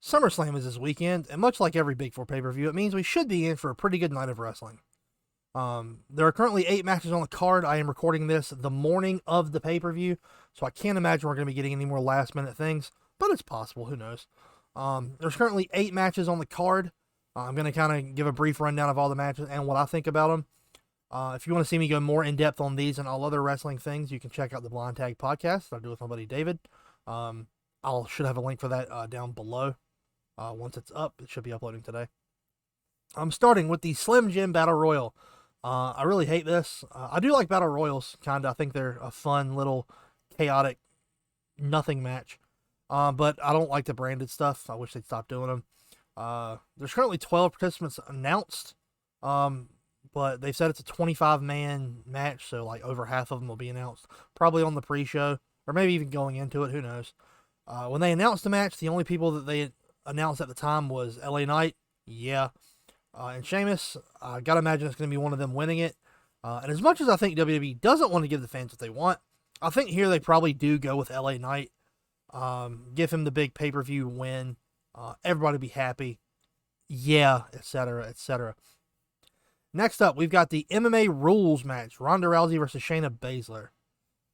Summerslam is this weekend, and much like every Big Four pay-per-view, it means we should be in for a pretty good night of wrestling. There are currently 8 matches on the card. I am recording this the morning of the pay-per-view, so I can't imagine we're going to be getting any more last-minute things, but it's possible. Who knows? There's currently 8 matches on the card. I'm going to kind of give a brief rundown of all the matches and what I think about them. If you want to see me go more in-depth on these and all other wrestling things, you can check out the Blind Tag podcast that I do with my buddy David. Should have a link for that down below. Once it's up, it should be uploading today. I'm starting with the Slim Jim Battle Royal. I really hate this. I do like Battle Royals, kind of. I think they're a fun, little, chaotic, nothing match. But I don't like the branded stuff. I wish they'd stop doing them. There's currently 12 participants announced. But they've said it's a 25-man match, so like over half of them will be announced. Probably on the pre-show, or maybe even going into it, who knows. When they announced the match, the only people that they announced at the time was LA Knight, and Sheamus. I gotta imagine it's gonna be one of them winning it. And as much as I think WWE doesn't want to give the fans what they want, I think here they probably do go with LA Knight. Give him the big pay-per-view win. Everybody be happy. Etc., etc. Next up, we've got the MMA rules match: Ronda Rousey versus Shayna Baszler.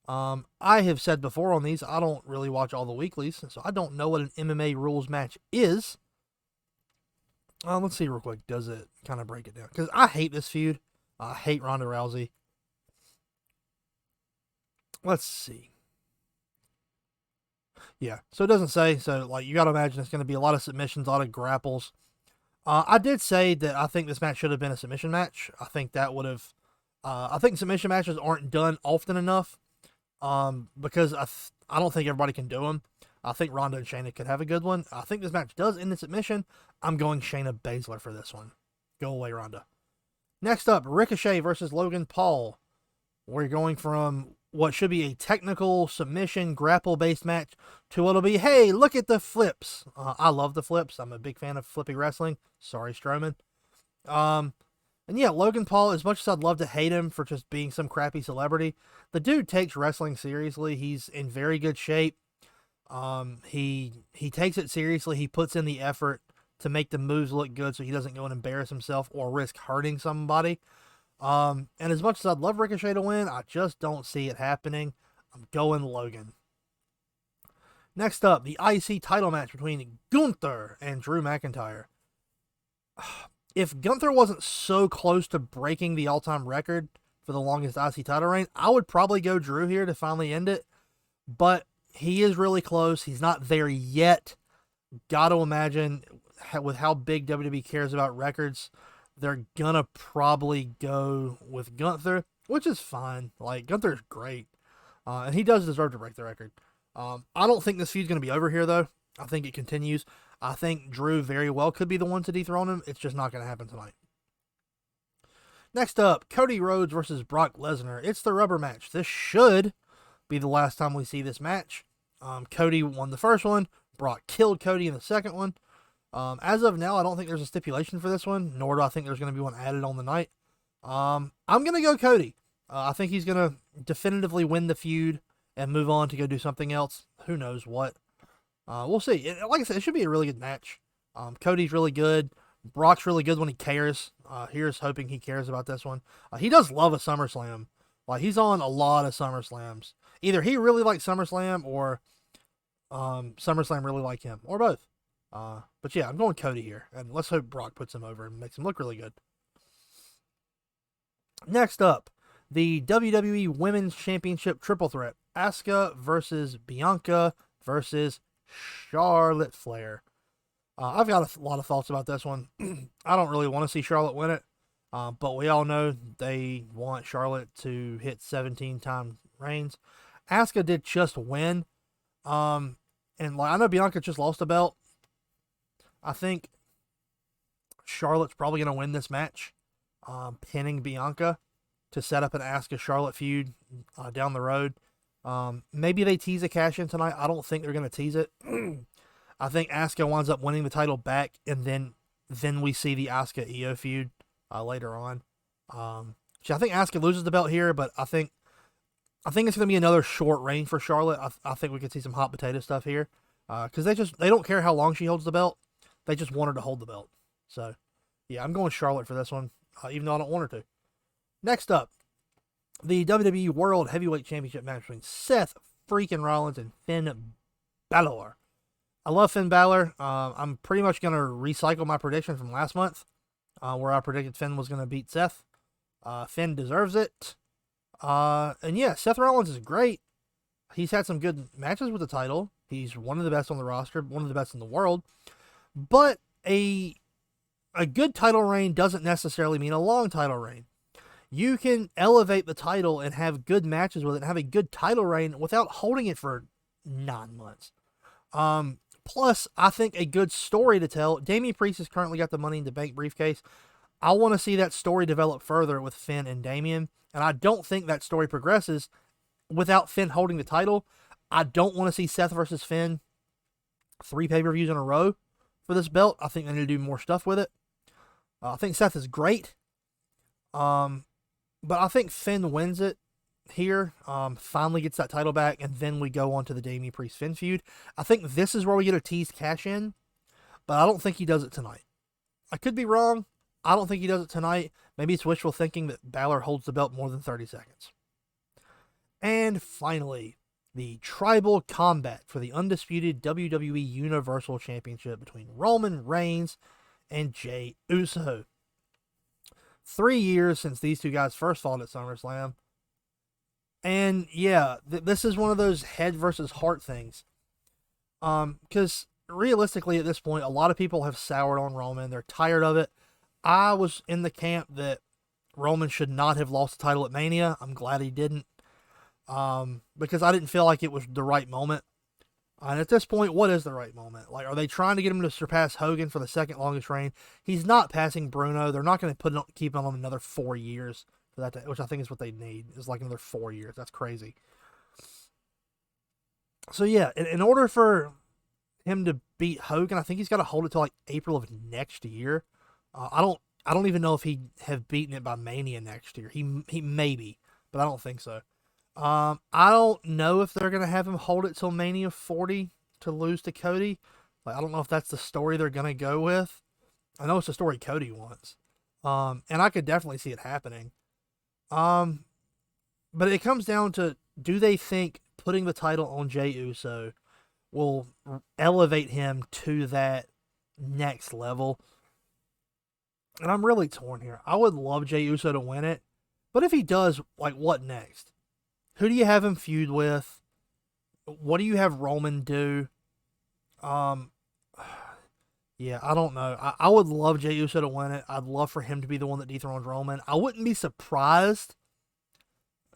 I have said before on these, I don't really watch all the weeklies, so I don't know what an MMA rules match is. Let's see real quick. Does it kind of break it down? Because I hate this feud. I hate Ronda Rousey. Let's see. Yeah, so it doesn't say. So, like, you got to imagine it's going to be a lot of submissions, a lot of grapples. I did say that I think this match should have been a submission match. I think that would have. I think submission matches aren't done often enough. Because I don't think everybody can do them. I think Ronda and Shayna could have a good one. I think this match does end in submission. I'm going Shayna Baszler for this one. Go away, Ronda. Next up, Ricochet versus Logan Paul. We're going from what should be a technical submission grapple-based match to what'll be, hey, look at the flips. I love the flips. I'm a big fan of flippy wrestling. Sorry, Strowman. And yeah, Logan Paul, as much as I'd love to hate him for just being some crappy celebrity, the dude takes wrestling seriously. He's in very good shape. He takes it seriously. He puts in the effort to make the moves look good so he doesn't go and embarrass himself or risk hurting somebody. And as much as I'd love Ricochet to win, I just don't see it happening. I'm going Logan. Next up, the IC title match between Gunther and Drew McIntyre. If Gunther wasn't so close to breaking the all-time record for the longest IC title reign, I would probably go Drew here to finally end it. But he is really close. He's not there yet. Got to imagine with how big WWE cares about records, they're going to probably go with Gunther, which is fine. Like, Gunther's great. And he does deserve to break the record. I don't think this feud's going to be over here, though. I think it continues. I think Drew very well could be the one to dethrone him. It's just not going to happen tonight. Next up, Cody Rhodes versus Brock Lesnar. It's the rubber match. This should be the last time we see this match. Cody won the first one. Brock killed Cody in the second one. As of now, I don't think there's a stipulation for this one, nor do I think there's going to be one added on the night. I'm going to go Cody. I think he's going to definitively win the feud and move on to go do something else. Who knows what. We'll see. Like I said, it should be a really good match. Cody's really good. Brock's really good when he cares. Here's hoping he cares about this one. He does love a SummerSlam. Like, he's on a lot of SummerSlams. Either he really likes SummerSlam or SummerSlam really like him, or both. But yeah, I'm going Cody here, and let's hope Brock puts him over and makes him look really good. Next up, the WWE Women's Championship Triple Threat: Asuka versus Bianca versus Charlotte Flair. I've got a lot of thoughts about this one. I don't really want to see Charlotte win it, but we all know they want Charlotte to hit 17-time reigns. Asuka did just win, and like, I know Bianca just lost a belt. I think Charlotte's probably going to win this match, pinning Bianca to set up an Asuka-Charlotte feud down the road. Maybe they tease a cash-in tonight. I don't think they're going to tease it. I think Asuka winds up winning the title back, and then we see the Asuka-Io feud later on. So I think Asuka loses the belt here, but I think it's going to be another short reign for Charlotte. I think we could see some hot potato stuff here. Because they don't care how long she holds the belt. They just want her to hold the belt. So, yeah, I'm going Charlotte for this one, even though I don't want her to. Next up, the WWE World Heavyweight Championship match between Seth freaking Rollins and Finn Balor. I love Finn Balor. I'm pretty much going to recycle my prediction from last month, where I predicted Finn was going to beat Seth. Finn deserves it. And yeah, Seth Rollins is great. He's had some good matches with the title. He's one of the best on the roster, one of the best in the world. But a good title reign doesn't necessarily mean a long title reign. You can elevate the title and have good matches with it and have a good title reign without holding it for 9 months. Plus, I think a good story to tell. Damian Priest has currently got the Money in the Bank briefcase. I want to see that story develop further with Finn and Damian. And I don't think that story progresses without Finn holding the title. I don't want to see Seth versus Finn 3 pay-per-views in a row for this belt. I think they need to do more stuff with it. I think Seth is great. But I think Finn wins it here, finally gets that title back, and then we go on to the Damian Priest-Finn feud. I think this is where we get a teased cash in, but I don't think he does it tonight. I could be wrong. I don't think he does it tonight. Maybe it's wishful thinking that Balor holds the belt more than 30 seconds. And finally, the tribal combat for the undisputed WWE Universal Championship between Roman Reigns and Jey Uso. 3 years since these two guys first fought at SummerSlam. And yeah, this is one of those head versus heart things. Because realistically at this point, a lot of people have soured on Roman. They're tired of it. I was in the camp that Roman should not have lost the title at Mania. I'm glad he didn't. Because I didn't feel like it was the right moment. And at this point, what is the right moment? Like, are they trying to get him to surpass Hogan for the second longest reign? He's not passing Bruno. They're not going to keep him on another 4 years for that, which I think is what they need, is like another 4 years. That's crazy. So yeah, in order for him to beat Hogan, I think he's got to hold it till like April of next year. I don't even know if he'd have beaten it by Mania next year. He maybe, but I don't think so. I don't know if they're going to have him hold it till Mania 40 to lose to Cody. Like, I don't know if that's the story they're going to go with. I know it's the story Cody wants. And I could definitely see it happening. But it comes down to, do they think putting the title on Jey Uso will elevate him to that next level? And I'm really torn here. I would love Jey Uso to win it. But if he does, like, what next? Who do you have him feud with? What do you have Roman do? Yeah, I don't know. I would love Jey Uso to win it. I'd love for him to be the one that dethrones Roman. I wouldn't be surprised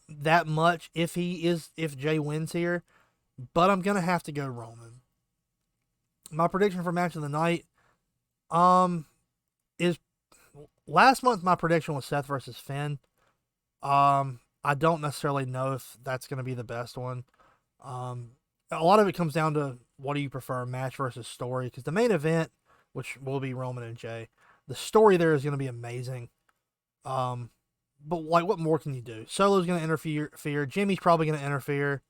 that much if Jey wins here, but I'm gonna have to go Roman. My prediction for match of the night, is last month my prediction was Seth versus Finn. I don't necessarily know if that's going to be the best one. A lot of it comes down to, what do you prefer, match versus story? Because the main event, which will be Roman and Jey, the story there is going to be amazing. But like, what more can you do? Solo's going to interfere. Jimmy's probably going to interfere.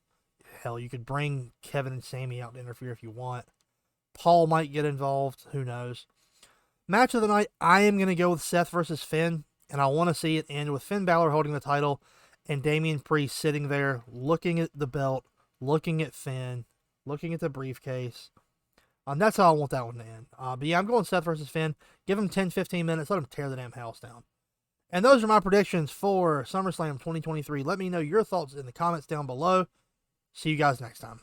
Hell, you could bring Kevin and Sami out to interfere if you want. Paul might get involved. Who knows? Match of the night, I am going to go with Seth versus Finn, and I want to see it end with Finn Balor holding the title and Damian Priest sitting there looking at the belt, looking at Finn, looking at the briefcase. That's how I want that one to end. But yeah, I'm going Seth versus Finn. Give him 10, 15 minutes. Let him tear the damn house down. And those are my predictions for SummerSlam 2023. Let me know your thoughts in the comments down below. See you guys next time.